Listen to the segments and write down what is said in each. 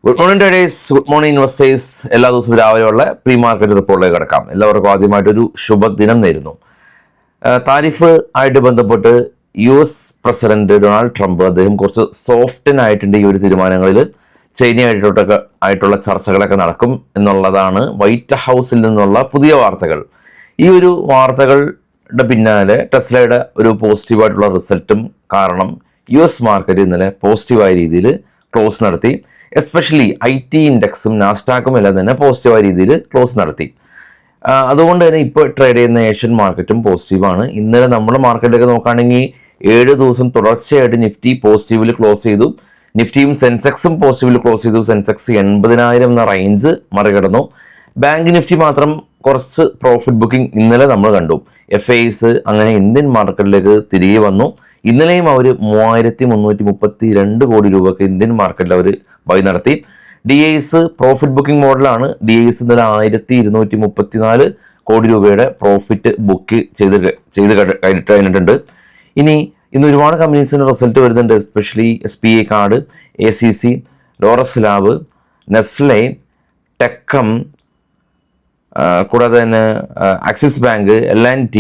Good morning traders, good morning investors. എല്ലാ ദിവസവും രാവിലെയുള്ള പ്രീ മാർക്കറ്റ് റിപ്പോർട്ടിലേക്ക് കിടക്കാം. എല്ലാവർക്കും ആദ്യമായിട്ടൊരു ശുഭദിനം നേരുന്നു. താരിഫ് ആയിട്ട് ബന്ധപ്പെട്ട് US പ്രസിഡന്റ് ഡൊണാൾഡ് ട്രംപ് അദ്ദേഹം കുറച്ച് സോഫ്റ്റൻ ആയിട്ടുണ്ട് ഈ ഒരു തീരുമാനങ്ങളിൽ. ചൈനയായിട്ടുള്ള ചർച്ചകളൊക്കെ നടക്കും എന്നുള്ളതാണ് വൈറ്റ് ഹൗസിൽ നിന്നുള്ള പുതിയ വാർത്തകൾ. ഈ ഒരു വാർത്തകളുടെ പിന്നാലെ ടെസ്ലയുടെ ഒരു പോസിറ്റീവായിട്ടുള്ള റിസൾട്ടും കാരണം US മാർക്കറ്റ് ഇന്നലെ പോസിറ്റീവായ രീതിയിൽ ക്ലോസ് നടത്തി. എസ്പെഷ്യലി IT ഇൻഡെക്സും നാസ്ഡാക്കും എല്ലാം തന്നെ പോസിറ്റീവായ രീതിയിൽ ക്ലോസ് നടത്തി. അതുകൊണ്ട് തന്നെ ഇപ്പോൾ ട്രേഡ് ചെയ്യുന്ന ഏഷ്യൻ മാർക്കറ്റും പോസിറ്റീവാണ്. ഇന്നലെ നമ്മുടെ മാർക്കറ്റിലേക്ക് നോക്കുകയാണെങ്കിൽ 7 ദിവസം തുടർച്ചയായിട്ട് നിഫ്റ്റി പോസിറ്റീവിൽ ക്ലോസ് ചെയ്തു. നിഫ്റ്റിയും സെൻസെക്സും പോസിറ്റീവിൽ ക്ലോസ് ചെയ്തു. സെൻസെക്സ് 80,000 എന്ന റേഞ്ച് മറികടന്നു. ബാങ്ക് നിഫ്റ്റി മാത്രം കുറച്ച് പ്രോഫിറ്റ് ബുക്കിംഗ് ഇന്നലെ നമ്മൾ കണ്ടു. FIs അങ്ങനെ ഇന്ത്യൻ മാർക്കറ്റിലേക്ക് തിരികെ വന്നു. ഇന്നലെയും അവർ 3,332 കോടി രൂപയ്ക്ക് ഇന്ത്യൻ മാർക്കറ്റിൽ അവർ ബൈ നടത്തി. DIs പ്രോഫിറ്റ് ബുക്കിംഗ് മോഡലാണ്. DIs ഇന്നലെ 1,234 കോടി രൂപയുടെ പ്രോഫിറ്റ് ബുക്ക് ചെയ്ത് കഴിഞ്ഞിട്ടുണ്ട്. ഇന്ന് ഒരുപാട് കമ്പനീസിന് റിസൾട്ട് വരുന്നുണ്ട്. Especially SBI card, ACC, Laurus Lab, Nestle, TechM, കൂടാതെ തന്നെ Axis Bank, L&T,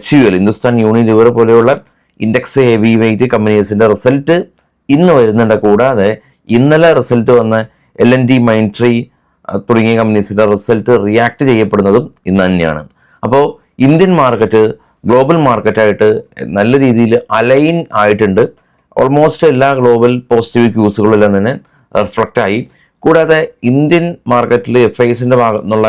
HUL, Hindustan Unilever പോലെയുള്ള ഇൻഡെക്സ് ഹെവി വെയിറ്റ് കമ്പനീസിൻ്റെ റിസൾട്ട് ഇന്ന് വരുന്നുണ്ട്. കൂടാതെ ഇന്നലെ റിസൾട്ട് വന്ന L&T, മൈൻട്രി തുടങ്ങിയ കമ്പനീസിൻ്റെ റിസൾട്ട് റിയാക്ട് ചെയ്യപ്പെടുന്നതും ഇന്ന് തന്നെയാണ്. അപ്പോൾ ഇന്ത്യൻ മാർക്കറ്റ് ഗ്ലോബൽ മാർക്കറ്റായിട്ട് നല്ല രീതിയിൽ അലൈൻ ആയിട്ടുണ്ട്. ഓൾമോസ്റ്റ് എല്ലാ ഗ്ലോബൽ പോസിറ്റീവ് ക്യൂസുകളെല്ലാം തന്നെ റിഫ്ലക്റ്റായി. കൂടാതെ ഇന്ത്യൻ മാർക്കറ്റിൽ FIസിൻ്റെ ഭാഗത്തു നിന്നുള്ള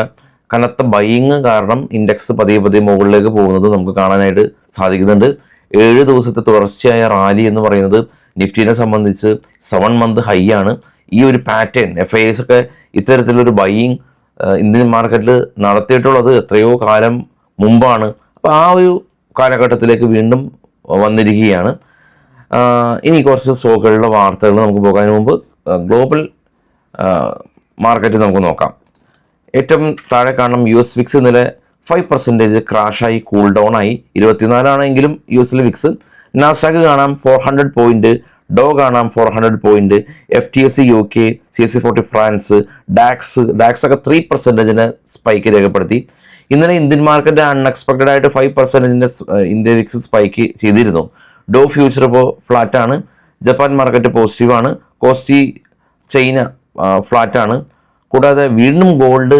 കനത്ത ബൈയിങ് കാരണം ഇൻഡെക്സ് പതിയെ മുകളിലേക്ക് പോകുന്നത് നമുക്ക് കാണാനായിട്ട് സാധിക്കുന്നുണ്ട്. 7 ദിവസത്തെ തുടർച്ചയായ റാലി എന്ന് പറയുന്നത് നിഫ്റ്റിനെ സംബന്ധിച്ച് 7 മന്ത് ഹൈ ആണ്. ഈ ഒരു പാറ്റേൺ FIs ഒക്കെ ഇത്തരത്തിലൊരു ബൈയിങ് ഇന്ത്യൻ മാർക്കറ്റിൽ നടത്തിയിട്ടുള്ളത് എത്രയോ കാലം മുമ്പാണ്. അപ്പോൾ ആ ഒരു കാലഘട്ടത്തിലേക്ക് വീണ്ടും വന്നിരിക്കുകയാണ്. ഇനി കുറച്ച് സ്റ്റോക്കുകളുടെ വാർത്തകൾ നമുക്ക് പോകാൻ മുമ്പ് ഗ്ലോബൽ മാർക്കറ്റ് നമുക്ക് നോക്കാം. ഏറ്റവും താഴെ കാണണം US വിക്സ് ഇന്നലെ 5% ക്രാഷായി, കൂൾ ഡൗൺ ആയി. 24 ആണെങ്കിലും US വിക്സ്. നാസ്ഡാക്ക് കാണാം 400 പോയിന്റ്, ഡോ കാണാം 400 point, FTSE UK, CAC 40 France, DAX ഒക്കെ 3% സ്പൈക്ക് രേഖപ്പെടുത്തി. ഇന്നലെ ഇന്ത്യൻ മാർക്കറ്റ് അൺഎക്സ്പെക്റ്റഡ് ആയിട്ട് 5% ഇന്ത്യ വിക്സ് സ്പൈക്ക് ചെയ്തിരുന്നു. ഡോ ഫ്യൂച്ചർ ഇപ്പോൾ ഫ്ലാറ്റാണ്. ജപ്പാൻ മാർക്കറ്റ് പോസിറ്റീവാണ്. കോസ്റ്റി ചൈന ഫ്ലാറ്റാണ്. കൂടാതെ വീണ്ടും ഗോൾഡ്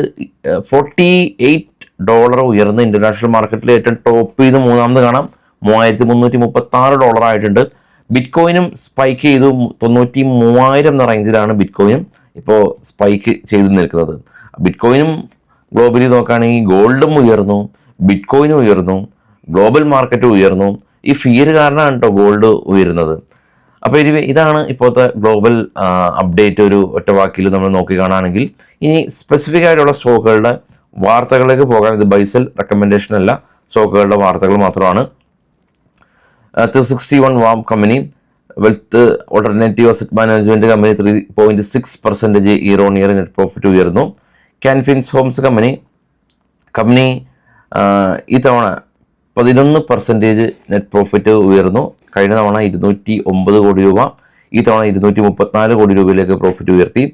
$48 ഉയർന്ന് ഇൻ്റർനാഷണൽ മാർക്കറ്റിൽ ഏറ്റവും ടോപ്പ് ചെയ്ത് മൂന്നാമത് കാണാം. $3,336 ആയിട്ടുണ്ട്. ബിറ്റ്കോയിനും സ്പൈക്ക് ചെയ്തു. 93,000 എന്ന റേഞ്ചിലാണ് ബിറ്റ്കോയിനും ഇപ്പോൾ സ്പൈക്ക് ചെയ്ത് നിൽക്കുന്നത്. ബിറ്റ്കോയിനും ഗ്ലോബലി നോക്കുകയാണെങ്കിൽ ഗോൾഡും ഉയർന്നു, ബിറ്റ്കോയിനും ഉയർന്നു, ഗ്ലോബൽ മാർക്കറ്റ് ഉയർന്നു. ഈ ഫിയർ കാരണമാണ് കേട്ടോ ഗോൾഡ് ഉയരുന്നത്. അപ്പോൾ ഇതാണ് ഇപ്പോഴത്തെ ഗ്ലോബൽ അപ്ഡേറ്റ് ഒരു ഒറ്റ വാക്കിൽ നമ്മൾ നോക്കി കാണുകയാണെങ്കിൽ. ഇനി സ്പെസിഫിക് ആയിട്ടുള്ള സ്റ്റോക്കുകളുടെ വാർത്തകളിലേക്ക് പോകാം. ഇത് ബൈസൽ റെക്കമെൻഡേഷൻ അല്ല, സ്റ്റോക്കുകളുടെ വാർത്തകൾ മാത്രമാണ്. 361 warm company, wealth alternative asset management company 3.6% year on year net profit ഉയർന്നു. ക്യാൻഫിൻസ് ഹോംസ് കമ്പനി ഈ തവണ 11% നെറ്റ് പ്രോഫിറ്റ് ഉയർന്നു. കഴിഞ്ഞ തവണ 209 കോടി രൂപ, ഈ തവണ 234 കോടി രൂപയിലേക്ക് പ്രോഫിറ്റ് ഉയർത്തി.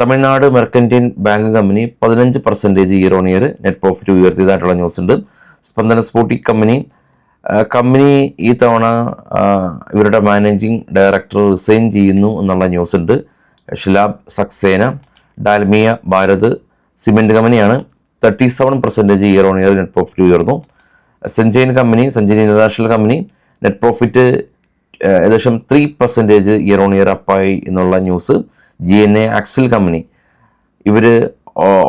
Tamil Nadu Mercantile Bank company 15% year on year net profit ഉയർത്തിയതായിട്ടുള്ള ന്യൂസ് ഉണ്ട്. സ്പന്ദന സ്പോർട്ടിക് കമ്പനി ഈ തവണ ഇവരുടെ മാനേജിംഗ് ഡയറക്ടർ റിസൈൻ ചെയ്യുന്നു എന്നുള്ള ന്യൂസ് ഉണ്ട്. ഷിലാബ് സക്സേന, ഡാൽമിയ ഭാരത് സിമെൻറ്റ് കമ്പനിയാണ്. 37% year on year net profit ഉയർന്നു. സഞ്ജയൻ ഇന്റർനാഷണൽ കമ്പനി നെറ്റ് പ്രോഫിറ്റ് ഏകദേശം 3% ഇയർ ഓൺ ഇയർ അപ്പായി എന്നുള്ള ന്യൂസ്. GNA ആക്സിൽ കമ്പനി, ഇവർ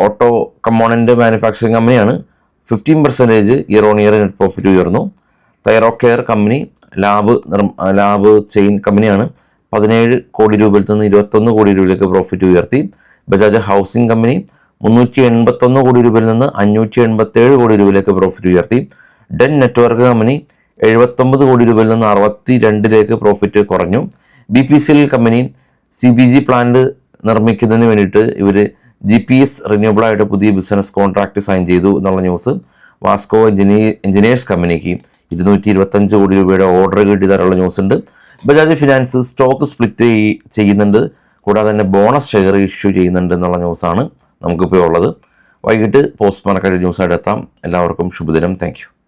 ഓട്ടോ കമ്പോണൻ്റ് മാനുഫാക്ചറിങ് കമ്പനിയാണ്. 15% year on year net profit ഉയർന്നു. Thyrocare company lab chain കമ്പനിയാണ്. 17 കോടി രൂപയിൽ നിന്ന് 21 കോടി രൂപയിലേക്ക് പ്രോഫിറ്റ് ഉയർത്തി. ബജാജ് ഹൗസിംഗ് കമ്പനി 381 കോടി രൂപയിൽ നിന്ന് 587 കോടി രൂപയിലേക്ക് പ്രോഫിറ്റ് ഉയർത്തി. ഡെൻ നെറ്റ്വർക്ക് കമ്പനി 79 കോടി രൂപയിൽ നിന്ന് 62 പ്രോഫിറ്റ് കുറഞ്ഞു. BPCL കമ്പനി CBG പ്ലാന്റ് നിർമ്മിക്കുന്നതിന് വേണ്ടിയിട്ട് ഇവർ GPS റിന്യൂവബിളായിട്ട് പുതിയ ബിസിനസ് കോൺട്രാക്ട് സൈൻ ചെയ്തു എന്നുള്ള ന്യൂസ്. വാസ്കോ എഞ്ചിനീയേഴ്സ് കമ്പനിക്ക് 225 കോടി രൂപയുടെ ഓർഡർ കിട്ടിയതായിട്ടുള്ള ന്യൂസ് ഉണ്ട്. ബജാജ് ഫിനാൻസ് സ്റ്റോക്ക് സ്പ്ലിറ്റ് ചെയ്യുന്നുണ്ട്. കൂടാതെ തന്നെ ബോണസ് ഷെയർ ഇഷ്യൂ ചെയ്യുന്നുണ്ട് എന്നുള്ള ന്യൂസാണ് നമുക്കിപ്പോൾ ഉള്ളത്. വൈകിട്ട് പോസ്റ്റ്മാനൊക്കെ ന്യൂസായിട്ട് എത്താം. എല്ലാവർക്കും ശുഭദിനം. Thank you.